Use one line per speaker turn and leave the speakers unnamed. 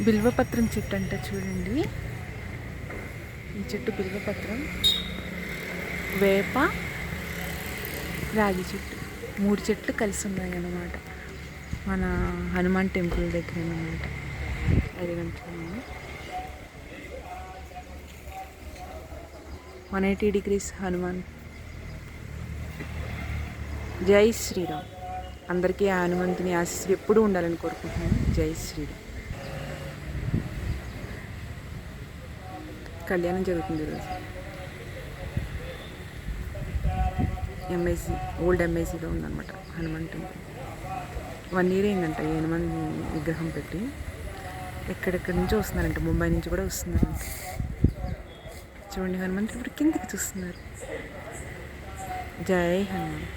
బిల్వపత్రం చెట్టు అంట చూడండి. ఈ చెట్టు బిల్వపత్రం, వేప, రాగి చెట్టు 3 చెట్లు కలిసి ఉన్నాయి అన్నమాట. మన హనుమాన్ టెంపుల్ దగ్గర అన్నమాట. అది చూడండి 180 degrees హనుమాన్. జై శ్రీరామ్. అందరికీ ఆ హనుమంతుని ఆశీస్సులు ఎప్పుడూ ఉండాలని కోరుకుంటున్నాను. జై శ్రీరామ్. కళ్యాణం జరుగుతుంది ఈరోజు ఎంఐసి, ఓల్డ్ ఎంఐసిలో ఉందన్నమాట హనుమాన్ టెంపుల్. 1 year అయిందంట ఈ హనుమాన్ విగ్రహం పెట్టి. ఎక్కడెక్కడి నుంచో వస్తున్నారంట, ముంబై నుంచి కూడా వస్తున్నారంట. చూడండి హనుమంతుడు ఇప్పుడు కిందకి చూస్తున్నారు. జై హనుమాన్.